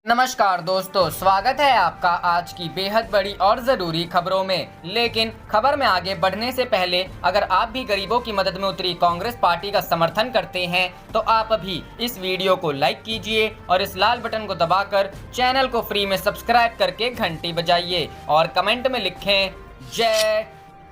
नमस्कार दोस्तों, स्वागत है आपका आज की बेहद बड़ी और ज़रूरी खबरों में। लेकिन खबर में आगे बढ़ने से पहले अगर आप भी गरीबों की मदद में उतरी कांग्रेस पार्टी का समर्थन करते हैं तो आप अभी इस वीडियो को लाइक कीजिए और इस लाल बटन को दबाकर चैनल को फ्री में सब्सक्राइब करके घंटी बजाइए और कमेंट में लिखें जय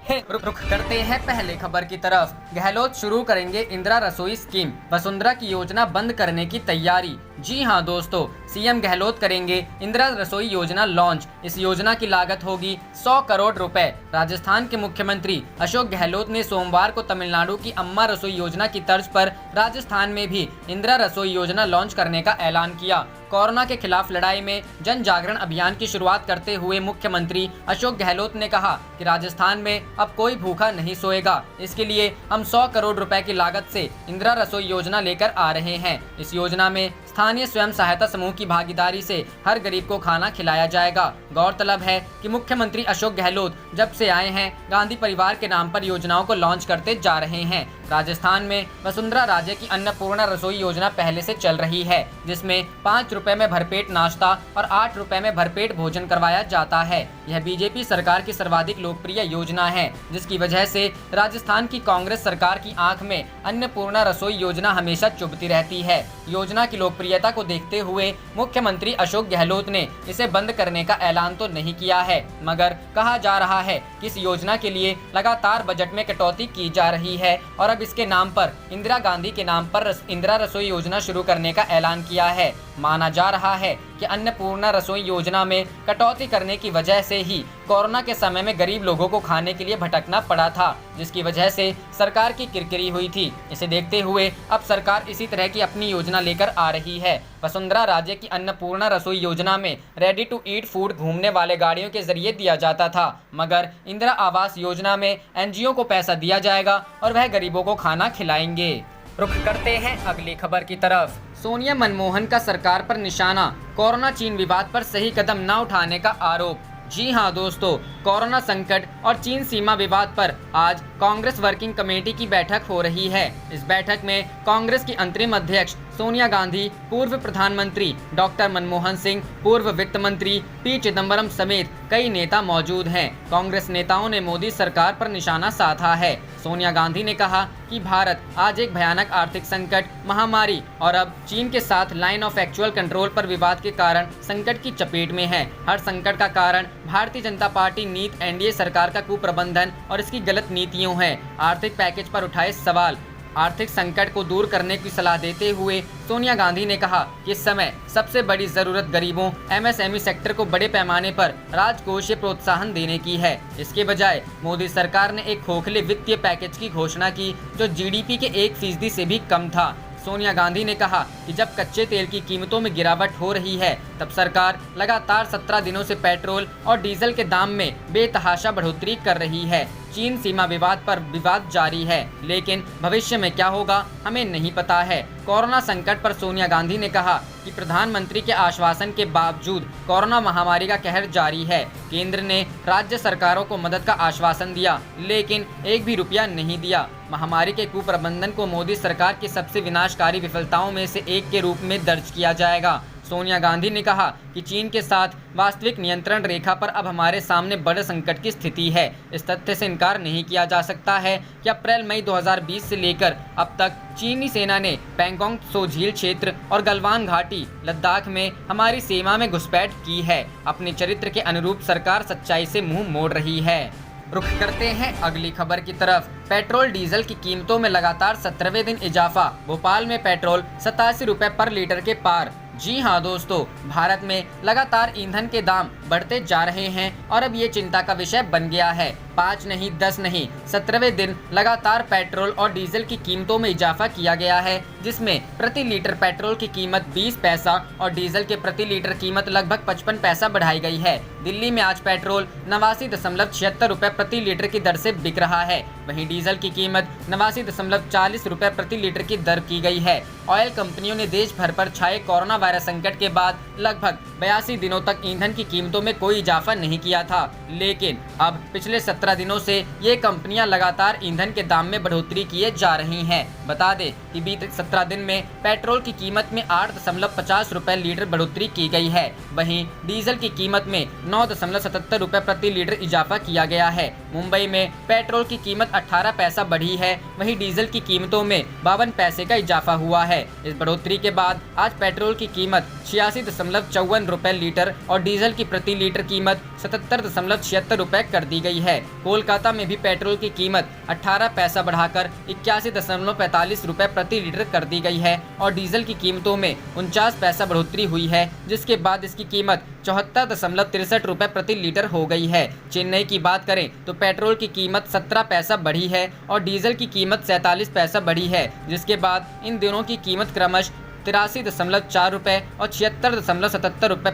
हिंद। रुख करते हैं पहले खबर की तरफ। गहलोत शुरू करेंगे इंदिरा रसोई स्कीम, वसुंधरा की योजना बंद करने की तैयारी। जी हां दोस्तों, सीएम गहलोत करेंगे इंदिरा रसोई योजना लॉन्च। इस योजना की लागत होगी 100 करोड़ रुपए। राजस्थान के मुख्यमंत्री अशोक गहलोत ने सोमवार को तमिलनाडु की अम्मा रसोई योजना की तर्ज पर राजस्थान में भी इंदिरा रसोई योजना लॉन्च करने का ऐलान किया। कोरोना के खिलाफ लड़ाई में जन जागरण अभियान की शुरुआत करते हुए मुख्यमंत्री अशोक गहलोत ने कहा कि राजस्थान में अब कोई भूखा नहीं सोएगा। इसके लिए हम 100 करोड़ रुपए की लागत से इंदिरा रसोई योजना लेकर आ रहे हैं। इस योजना में स्थानीय स्वयं सहायता समूह की भागीदारी से हर गरीब को खाना खिलाया जाएगा। गौरतलब है कि मुख्यमंत्री अशोक गहलोत जब से आए हैं गांधी परिवार के नाम पर योजनाओं को लॉन्च करते जा रहे हैं। राजस्थान में वसुंधरा राजे की अन्नपूर्णा रसोई योजना पहले से चल रही है, जिसमें 5 रुपए में भरपेट नाश्ता और 8 रुपए में भरपेट भोजन करवाया जाता है। यह बीजेपी सरकार की सर्वाधिक लोकप्रिय योजना है, जिसकी वजह से राजस्थान की कांग्रेस सरकार की आंख में अन्नपूर्णा रसोई योजना हमेशा चुभती रहती है। योजना की लोकप्रियता को देखते हुए मुख्यमंत्री अशोक गहलोत ने इसे बंद करने का ऐलान तो नहीं किया है, मगर कहा जा रहा है कि इस योजना के लिए लगातार बजट में कटौती की जा रही है और अब इसके नाम पर इंदिरा गांधी के नाम पर इंदिरा रसोई योजना शुरू करने का ऐलान किया है। माना जा रहा है कि अन्नपूर्णा रसोई योजना में कटौती करने की वजह से ही कोरोना के समय में गरीब लोगों को खाने के लिए भटकना पड़ा था, जिसकी वजह से सरकार की किरकिरी हुई थी। इसे देखते हुए अब सरकार इसी तरह की अपनी योजना लेकर आ रही है। वसुंधरा राजे की अन्नपूर्णा रसोई योजना में रेडी टू ईट फूड घूमने वाले गाड़ियों के जरिए दिया जाता था, मगर इंदिरा आवास योजना में एनजीओ को पैसा दिया जाएगा और वह गरीबों को खाना खिलाएंगे। रुख करते हैं अगली खबर की तरफ। सोनिया मनमोहन का सरकार पर निशाना, कोरोना चीन विवाद पर सही कदम न उठाने का आरोप। जी हां दोस्तों, कोरोना संकट और चीन सीमा विवाद पर आज कांग्रेस वर्किंग कमेटी की बैठक हो रही है। इस बैठक में कांग्रेस की अंतरिम अध्यक्ष सोनिया गांधी, पूर्व प्रधानमंत्री डॉक्टर मनमोहन सिंह, पूर्व वित्त मंत्री पी चिदम्बरम समेत कई नेता मौजूद हैं। कांग्रेस नेताओं ने मोदी सरकार पर निशाना साधा है। सोनिया गांधी ने कहा कि भारत आज एक भयानक आर्थिक संकट, महामारी और अब चीन के साथ लाइन ऑफ एक्चुअल कंट्रोल पर विवाद के कारण संकट की चपेट में है। हर संकट का कारण भारतीय जनता पार्टी नीति एनडीए सरकार का कुप्रबंधन और इसकी गलत नीतियों है। आर्थिक पैकेज पर उठाए सवाल। आर्थिक संकट को दूर करने की सलाह देते हुए सोनिया गांधी ने कहा कि इस समय सबसे बड़ी जरूरत गरीबों, एमएसएमई सेक्टर को बड़े पैमाने पर राजकोषीय प्रोत्साहन देने की है। इसके बजाय मोदी सरकार ने एक खोखले वित्तीय पैकेज की घोषणा की जो जीडीपी के 1% से भी कम था। सोनिया गांधी ने कहा कि जब कच्चे तेल की कीमतों में गिरावट हो रही है, तब सरकार लगातार 17 दिनों से पेट्रोल और डीजल के दाम में बेतहाशा बढ़ोतरी कर रही है। चीन सीमा विवाद पर विवाद जारी है, लेकिन भविष्य में क्या होगा हमें नहीं पता है। कोरोना संकट पर सोनिया गांधी ने कहा कि प्रधानमंत्री के आश्वासन के बावजूद कोरोना महामारी का कहर जारी है। केंद्र ने राज्य सरकारों को मदद का आश्वासन दिया, लेकिन एक भी रुपया नहीं दिया। महामारी के कुप्रबंधन को मोदी सरकार की सबसे विनाशकारी विफलताओं में से एक के रूप में दर्ज किया जाएगा। सोनिया गांधी ने कहा कि चीन के साथ वास्तविक नियंत्रण रेखा पर अब हमारे सामने बड़े संकट की स्थिति है। इस तथ्य से इनकार नहीं किया जा सकता है कि अप्रैल-मई 2020 से लेकर अब तक चीनी सेना ने पैंगोंग त्सो झील क्षेत्र और गलवान घाटी, लद्दाख में हमारी सीमा में घुसपैठ की है। अपने चरित्र के अनुरूप सरकार सच्चाई से मुंह मोड़ रही है। रुख करते हैं अगली खबर की तरफ। पेट्रोल डीजल की कीमतों में लगातार 17वें दिन इजाफा। भोपाल में पेट्रोल 87 रुपए पर लीटर के पार। जी हां दोस्तों, भारत में लगातार ईंधन के दाम बढ़ते जा रहे हैं और अब ये चिंता का विषय बन गया है। 5 नहीं, 10 नहीं, 17वें दिन लगातार पेट्रोल और डीजल की कीमतों में इजाफा किया गया है, जिसमें प्रति लीटर पेट्रोल की कीमत 20 पैसा और डीजल के प्रति लीटर कीमत लगभग 55 पैसा बढ़ाई गई है। दिल्ली में आज पेट्रोल 89.76 रुपए प्रति लीटर की दर से बिक रहा है। वहीं डीजल की कीमत 89.40 रुपए प्रति लीटर की दर की गई है। ऑयल कंपनियों ने देश भर पर छाए कोरोना वायरस संकट के बाद लगभग 82 दिनों तक ईंधन की कीमतों में कोई इजाफा नहीं किया था, लेकिन अब पिछले 17 17 दिनों से ये कंपनियां लगातार ईंधन के दाम में बढ़ोतरी किए जा रही हैं। बता दें कि बीते 17 दिन में पेट्रोल की कीमत में 8.50 रुपए लीटर बढ़ोतरी की गई है। वहीं डीजल की कीमत में 9.77 रुपए प्रति लीटर इजाफा किया गया है। मुंबई में पेट्रोल की कीमत 18 पैसा बढ़ी है, वहीं डीजल की कीमतों में 52 पैसे का इजाफा हुआ है। इस बढ़ोतरी के बाद आज पेट्रोल की कीमत 86.54 रुपए लीटर और डीजल की प्रति लीटर कीमत 77.76 रुपए कर दी गई है। कोलकाता में भी पेट्रोल की कीमत 18 पैसा बढ़ाकर 81.45 रुपए प्रति लीटर कर दी गई है और डीजल की कीमतों में 49 पैसा बढ़ोतरी हुई है, जिसके बाद इसकी कीमत 74.63 रुपए प्रति लीटर हो गई है। चेन्नई की बात करें तो पेट्रोल की कीमत 17 पैसा बढ़ी है और डीजल की कीमत 47 पैसा बढ़ी है, जिसके बाद इन दोनों की कीमत क्रमशः 83.4 रुपए और 76.77 रुपए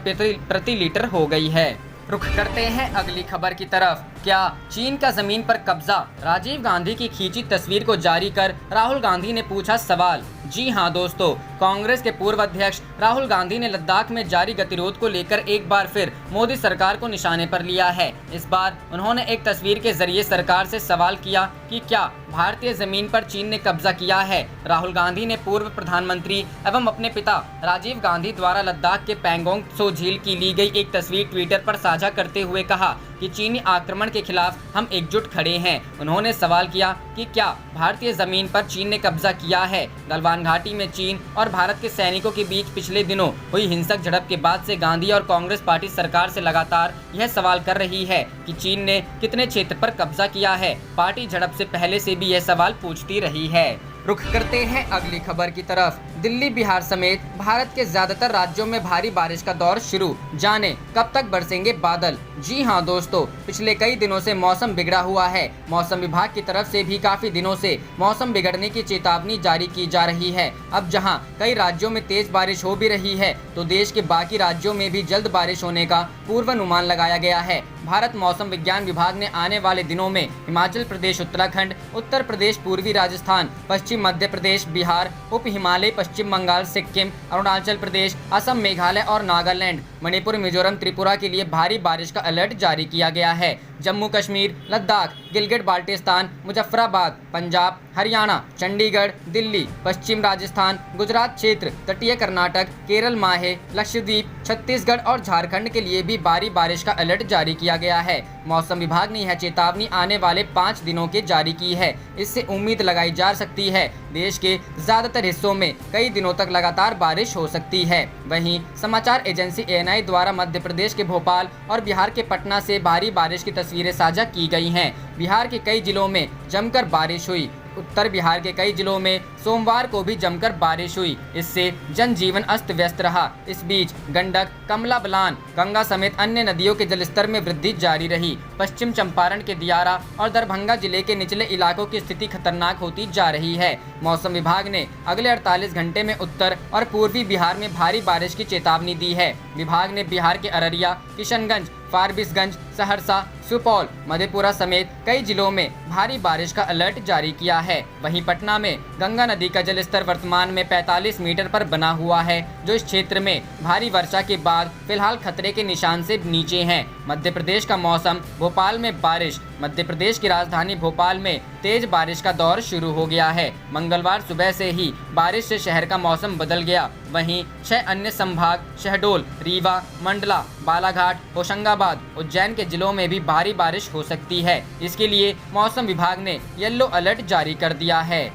प्रति लीटर हो गई है। रुख करते हैं अगली खबर की तरफ। क्या चीन का जमीन पर कब्जा? राजीव गांधी की खींची तस्वीर को जारी कर राहुल गांधी ने पूछा सवाल। जी हां दोस्तों, कांग्रेस के पूर्व अध्यक्ष राहुल गांधी ने लद्दाख में जारी गतिरोध को लेकर एक बार फिर मोदी सरकार को निशाने पर लिया है। इस बार उन्होंने एक तस्वीर के जरिए सरकार से सवाल किया कि क्या भारतीय जमीन पर चीन ने कब्जा किया है। राहुल गांधी ने पूर्व प्रधानमंत्री एवं अपने पिता राजीव गांधी द्वारा लद्दाख के पैंगोंग त्सो झील की ली गई एक तस्वीर ट्विटर पर साझा करते हुए कहा कि चीनी आक्रमण के खिलाफ हम एकजुट खड़े हैं। उन्होंने सवाल किया कि क्या भारतीय जमीन पर चीन ने कब्जा किया है। गलवान घाटी में चीन और भारत के सैनिकों के बीच पिछले दिनों हुई हिंसक झड़प के बाद से गांधी और कांग्रेस पार्टी सरकार से लगातार यह सवाल कर रही है कि चीन ने कितने क्षेत्र पर कब्जा किया है। पार्टी झड़प से पहले से भी यह सवाल पूछती रही है। रुख करते हैं अगली खबर की तरफ। दिल्ली, बिहार समेत भारत के ज्यादातर राज्यों में भारी बारिश का दौर शुरू, जाने कब तक बरसेंगे बादल। जी हां दोस्तों, पिछले कई दिनों से मौसम बिगड़ा हुआ है। मौसम विभाग की तरफ से भी काफी दिनों से मौसम बिगड़ने की चेतावनी जारी की जा रही है। अब जहां कई राज्यों में तेज बारिश हो भी रही है, तो देश के बाकी राज्यों में भी जल्द बारिश होने का पूर्वानुमान लगाया गया है। भारत मौसम विज्ञान विभाग ने आने वाले दिनों में हिमाचल प्रदेश, उत्तराखंड, उत्तर प्रदेश, पूर्वी राजस्थान, पश्चिम मध्य प्रदेश, बिहार, उप हिमालय, पश्चिम बंगाल, सिक्किम, अरुणाचल प्रदेश, असम, मेघालय और नागालैंड, मणिपुर, मिजोरम, त्रिपुरा के लिए भारी बारिश का अलर्ट जारी किया गया है। जम्मू कश्मीर, लद्दाख, गिलगित बाल्टिस्तान, मुजफ्फराबाद, पंजाब, हरियाणा, चंडीगढ़, दिल्ली, पश्चिम राजस्थान, गुजरात क्षेत्र, तटीय कर्नाटक, केरल, माहे, लक्षद्वीप, छत्तीसगढ़ और झारखंड के लिए भी भारी बारिश का अलर्ट जारी किया गया है। मौसम विभाग ने यह चेतावनी आने वाले 5 दिनों के जारी की है। इससे उम्मीद लगाई जा सकती है देश के ज्यादातर हिस्सों में कई दिनों तक लगातार बारिश हो सकती है। वहीं समाचार एजेंसी एएनआई द्वारा मध्य प्रदेश के भोपाल और बिहार के पटना से भारी बारिश की तस्वीरें साझा की गई हैं। बिहार के कई जिलों में जमकर बारिश हुई। उत्तर बिहार के कई जिलों में सोमवार को भी जमकर बारिश हुई। इससे जनजीवन अस्त व्यस्त रहा। इस बीच गंडक, कमला बलान, गंगा समेत अन्य नदियों के जलस्तर में वृद्धि जारी रही। पश्चिम चंपारण के दियारा और दरभंगा जिले के निचले इलाकों की स्थिति खतरनाक होती जा रही है। मौसम विभाग ने अगले 48 घंटे में उत्तर और पूर्वी बिहार में भारी बारिश की चेतावनी दी है। विभाग ने बिहार के अररिया, किशनगंज, फारबिसगंज, सहरसा, सुपौल, मधेपुरा समेत कई जिलों में भारी बारिश का अलर्ट जारी किया है। वहीं पटना में गंगा नदी का जलस्तर वर्तमान में 45 मीटर पर बना हुआ है, जो इस क्षेत्र में भारी वर्षा के बाद फिलहाल खतरे के निशान से नीचे हैं। मध्य प्रदेश का मौसम, भोपाल में बारिश। मध्य प्रदेश की राजधानी भोपाल में तेज बारिश का दौर शुरू हो गया है। मंगलवार सुबह से ही बारिश से शहर का मौसम बदल गया। वहीं 6 अन्य संभाग शहडोल, रीवा, मंडला, बालाघाट, होशंगाबाद, उज्जैन के जिलों में भी भारी बारिश हो सकती है। इसके लिए मौसम विभाग ने येलो अलर्ट जारी कर दिया है।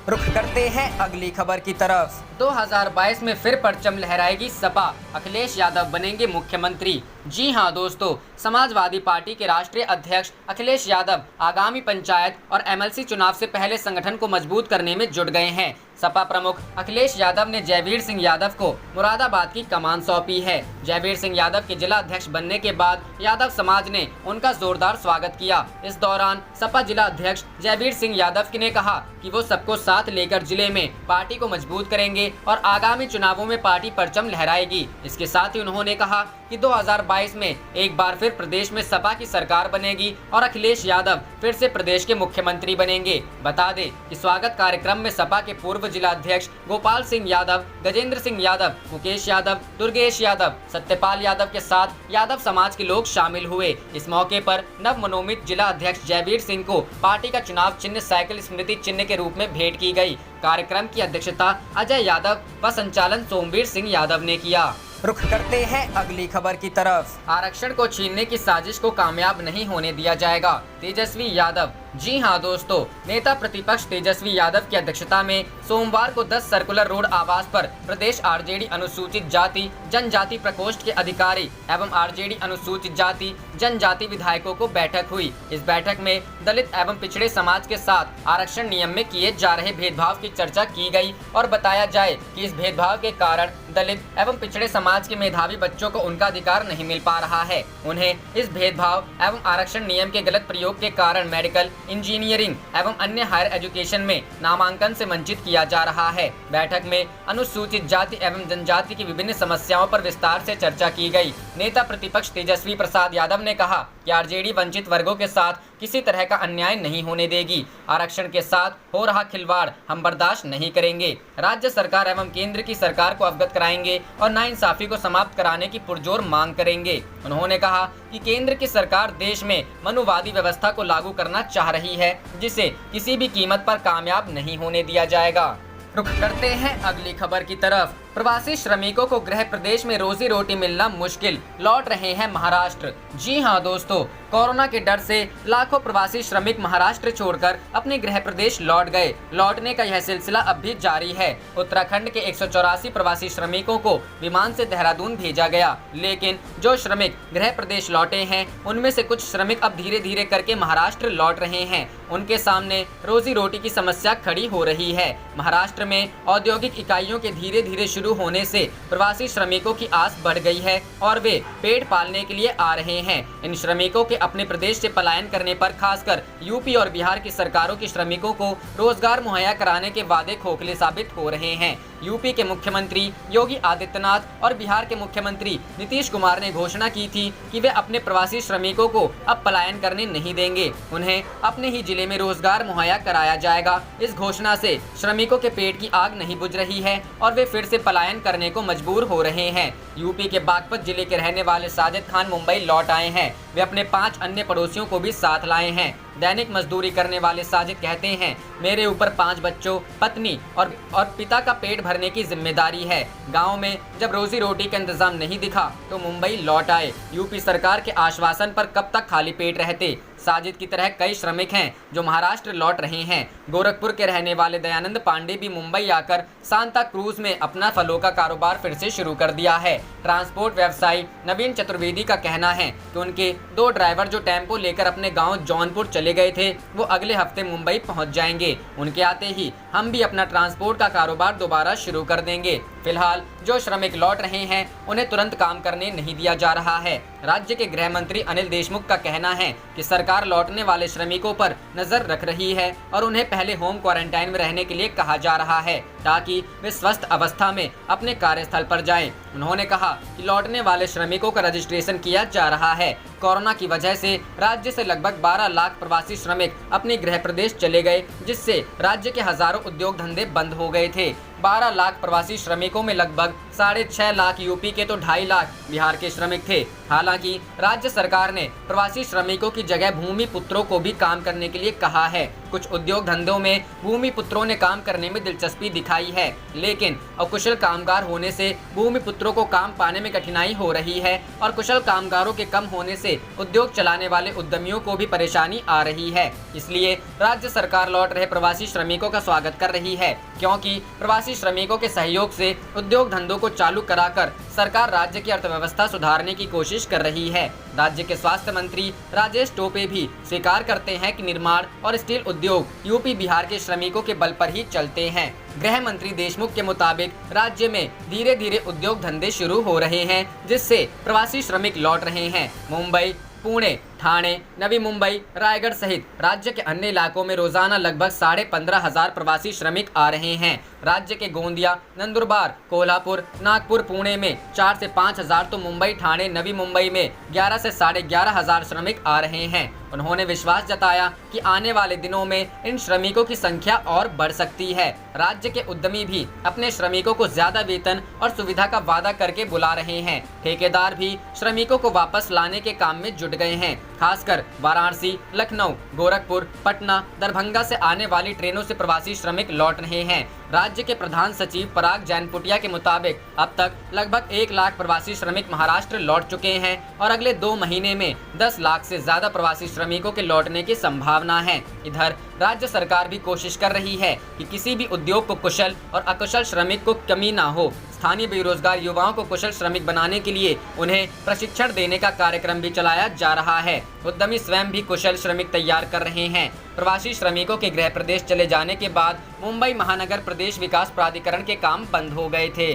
रुख करते हैं अगली खबर की तरफ। 2022 में फिर परचम लहराएगी सपा, अखिलेश यादव बनेंगे मुख्यमंत्री। जी हां दोस्तों, समाजवादी पार्टी के राष्ट्रीय अध्यक्ष अखिलेश यादव आगामी पंचायत और एमएलसी चुनाव से पहले संगठन को मजबूत करने में जुट गए हैं। सपा प्रमुख अखिलेश यादव ने जयवीर सिंह यादव को मुरादाबाद की कमान सौंपी है। जयवीर सिंह यादव के जिला अध्यक्ष बनने के बाद यादव समाज ने उनका जोरदार स्वागत किया। इस दौरान सपा जिला अध्यक्ष जयवीर सिंह यादव ने कहा कि वो सबको साथ लेकर जिले में पार्टी को मजबूत करेंगे करेंगे और आगामी चुनावों में पार्टी परचम लहराएगी। इसके साथ ही उन्होंने कहा कि 2022 में एक बार फिर प्रदेश में सपा की सरकार बनेगी और अखिलेश यादव फिर से प्रदेश के मुख्यमंत्री बनेंगे। बता दें कि स्वागत कार्यक्रम में सपा के पूर्व जिला अध्यक्ष गोपाल सिंह यादव, गजेंद्र सिंह यादव, मुकेश यादव, दुर्गेश यादव, सत्यपाल यादव के साथ यादव समाज के लोग शामिल हुए। इस मौके पर नव मनोनीत जिला अध्यक्ष जयवीर सिंह को पार्टी का चुनाव चिन्ह साइकिल स्मृति चिन्ह के रूप में भेंट की गई। कार्यक्रम की अध्यक्षता अजय यादव व संचालन सोमवीर सिंह यादव ने किया। रुख करते हैं अगली खबर की तरफ। आरक्षण को छीनने की साजिश को कामयाब नहीं होने दिया जाएगा, तेजस्वी यादव। जी हां दोस्तों, नेता प्रतिपक्ष तेजस्वी यादव की अध्यक्षता में सोमवार को 10 सर्कुलर रोड आवास पर प्रदेश आरजेडी अनुसूचित जाति जनजाति प्रकोष्ठ के अधिकारी एवं आरजेडी अनुसूचित जाति जनजाति विधायकों को बैठक हुई। इस बैठक में दलित एवं पिछड़े समाज के साथ आरक्षण नियम में किए जा रहे भेदभाव की चर्चा की गई और बताया जाए कि इस भेदभाव के कारण दलित एवं पिछड़े समाज के मेधावी बच्चों को उनका अधिकार नहीं मिल पा रहा है। उन्हें इस भेदभाव एवं आरक्षण नियम के गलत प्रयोग के कारण मेडिकल, इंजीनियरिंग एवं अन्य हायर एजुकेशन में नामांकन से वंचित किया जा रहा है। बैठक में अनुसूचित जाति एवं जनजाति की विभिन्न समस्याओं पर विस्तार से चर्चा की गई। नेता प्रतिपक्ष तेजस्वी प्रसाद यादव ने कहा कि आरजेडी वंचित वर्गों के साथ किसी तरह का अन्याय नहीं होने देगी। आरक्षण के साथ हो रहा खिलवाड़ हम बर्दाश्त नहीं करेंगे। राज्य सरकार एवं केंद्र की सरकार को अवगत कराएंगे और नाइंसाफी को समाप्त कराने की पुरजोर मांग करेंगे। उन्होंने कहा कि केंद्र की सरकार देश में मनुवादी व्यवस्था को लागू करना चाह रही है, जिसे किसी भी कीमत पर कामयाब नहीं होने दिया जाएगा। रुख करते हैं अगली खबर की तरफ। प्रवासी श्रमिकों को गृह प्रदेश में रोजी रोटी मिलना मुश्किल, लौट रहे हैं महाराष्ट्र। जी हां दोस्तों, कोरोना के डर से लाखों प्रवासी श्रमिक महाराष्ट्र छोड़कर अपने गृह प्रदेश लौट गए। लौटने का यह सिलसिला अब भी जारी है। उत्तराखंड के 184 प्रवासी श्रमिकों को विमान से देहरादून भेजा गया, लेकिन जो श्रमिक गृह प्रदेश लौटे हैं उनमें से कुछ श्रमिक अब धीरे धीरे करके महाराष्ट्र लौट रहे हैं। उनके सामने रोजी रोटी की समस्या खड़ी हो रही है। महाराष्ट्र में औद्योगिक इकाइयों के धीरे धीरे शुरू होने से प्रवासी श्रमिकों की आस बढ़ गई है और वे पेट पालने के लिए आ रहे हैं। इन श्रमिकों के अपने प्रदेश से पलायन करने पर खासकर यूपी और बिहार की सरकारों की श्रमिकों को रोजगार मुहैया कराने के वादे खोखले साबित हो रहे हैं। यूपी के मुख्यमंत्री योगी आदित्यनाथ और बिहार के मुख्यमंत्री नीतीश कुमार ने घोषणा की थी कि वे अपने प्रवासी श्रमिकों को अब पलायन करने नहीं देंगे। उन्हें अपने ही जिले में रोजगार मुहैया कराया जाएगा। इस घोषणा से श्रमिकों के पेट की आग नहीं बुझ रही है और वे फिर से पलायन करने को मजबूर हो रहे हैं। यूपी के बागपत जिले के रहने वाले साजिद खान मुंबई लौट आए हैं। वे अपने 5 अन्य पड़ोसियों को भी साथ लाए हैं। दैनिक मजदूरी करने वाले साजिद कहते हैं, मेरे ऊपर 5 बच्चों, पत्नी और पिता का पेट भरने की जिम्मेदारी है। गांव में जब रोजी रोटी का इंतजाम नहीं दिखा तो मुंबई लौट आए। यूपी सरकार के आश्वासन पर कब तक खाली पेट रहते। साजिद की तरह कई श्रमिक हैं जो महाराष्ट्र लौट रहे हैं। गोरखपुर के रहने वाले दयानंद पांडे भी मुंबई आकर सांता क्रूज में अपना फलों का कारोबार फिर से शुरू कर दिया है। ट्रांसपोर्ट व्यवसायी नवीन चतुर्वेदी का कहना है कि उनके 2 ड्राइवर जो टेम्पो लेकर अपने गांव जौनपुर चले गए थे वो अगले हफ्ते मुंबई पहुंच जाएंगे। उनके आते ही हम भी अपना ट्रांसपोर्ट का कारोबार दोबारा शुरू कर देंगे। फिलहाल जो श्रमिक लौट रहे हैं उन्हें तुरंत काम करने नहीं दिया जा रहा है। राज्य के गृह मंत्री अनिल देशमुख का कहना है कि सरकार लौटने वाले श्रमिकों पर नजर रख रही है और उन्हें पहले होम क्वारंटाइन में रहने के लिए कहा जा रहा है ताकि वे स्वस्थ अवस्था में अपने कार्यस्थल पर जाएं। उन्होंने कहा कि लौटने वाले श्रमिकों का रजिस्ट्रेशन किया जा रहा है। कोरोना की वजह से राज्य से लगभग 12 लाख प्रवासी श्रमिक अपने गृह प्रदेश चले गए, जिससे राज्य के हजारों उद्योग धंधे बंद हो गए थे। 12 लाख प्रवासी श्रमिकों में लगभग 6.5 लाख यूपी के तो 2.5 लाख बिहार के श्रमिक थे। हालांकि राज्य सरकार ने प्रवासी श्रमिकों की जगह भूमि पुत्रों को भी काम करने के लिए कहा है। कुछ उद्योग धंधों में भूमि पुत्रों ने काम करने में दिलचस्पी दिखाई है, लेकिन अकुशल कामगार होने से भूमि पुत्रों को काम पाने में कठिनाई हो रही है और कुशल कामगारों के कम होने से उद्योग चलाने वाले उद्यमियों को भी परेशानी आ रही है। इसलिए राज्य सरकार लौट रहे प्रवासी श्रमिकों का स्वागत कर रही है, क्योंकि प्रवासी श्रमिकों के सहयोग से उद्योग धंधों को चालू कराकर सरकार राज्य की अर्थव्यवस्था सुधारने की कोशिश कर रही है। राज्य के स्वास्थ्य मंत्री राजेश टोपे भी स्वीकार करते हैं कि निर्माण और स्टील उद्योग यूपी बिहार के श्रमिकों के बल पर ही चलते हैं। गृह मंत्री देशमुख के मुताबिक राज्य में धीरे धीरे उद्योग धंधे शुरू हो रहे हैं, जिससे प्रवासी श्रमिक लौट रहे हैं। मुंबई, पुणे, ठाणे, नवी मुंबई, रायगढ़ सहित राज्य के अन्य इलाकों में रोजाना लगभग 15,500 प्रवासी श्रमिक आ रहे हैं। राज्य के गोंदिया, नंदुरबार, कोल्हापुर, नागपुर, पुणे में 4 से 5 हजार तो मुंबई, ठाणे, नवी मुंबई में 11 से 11,500 श्रमिक आ रहे हैं। उन्होंने विश्वास जताया कि आने वाले दिनों में इन श्रमिकों की संख्या और बढ़ सकती है। राज्य के उद्यमी भी अपने श्रमिकों को ज्यादा वेतन और सुविधा का वादा करके बुला रहे हैं। ठेकेदार भी श्रमिकों को वापस लाने के काम में जुट गए हैं। खासकर वाराणसी, लखनऊ, गोरखपुर, पटना, दरभंगा से आने वाली ट्रेनों से प्रवासी श्रमिक लौट रहे हैं। राज्य के प्रधान सचिव पराग जैनपुटिया के मुताबिक अब तक लगभग 1 लाख प्रवासी श्रमिक महाराष्ट्र लौट चुके हैं और अगले 2 महीने में 10 लाख से ज्यादा प्रवासी श्रमिकों के लौटने की संभावना है। इधर राज्य सरकार भी कोशिश कर रही है कि किसी भी उद्योग को कुशल और अकुशल श्रमिक को कमी ना हो। स्थानीय बेरोजगार युवाओं को कुशल श्रमिक बनाने के लिए उन्हें प्रशिक्षण देने का कार्यक्रम भी चलाया जा रहा है। उद्यमी स्वयं भी कुशल श्रमिक तैयार कर रहे हैं। प्रवासी श्रमिकों के गृह प्रदेश चले जाने के बाद मुंबई महानगर प्रदेश विकास प्राधिकरण के काम बंद हो गए थे।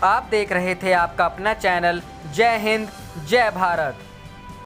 आप देख रहे थे आपका अपना चैनल जय हिंद, जय भारत।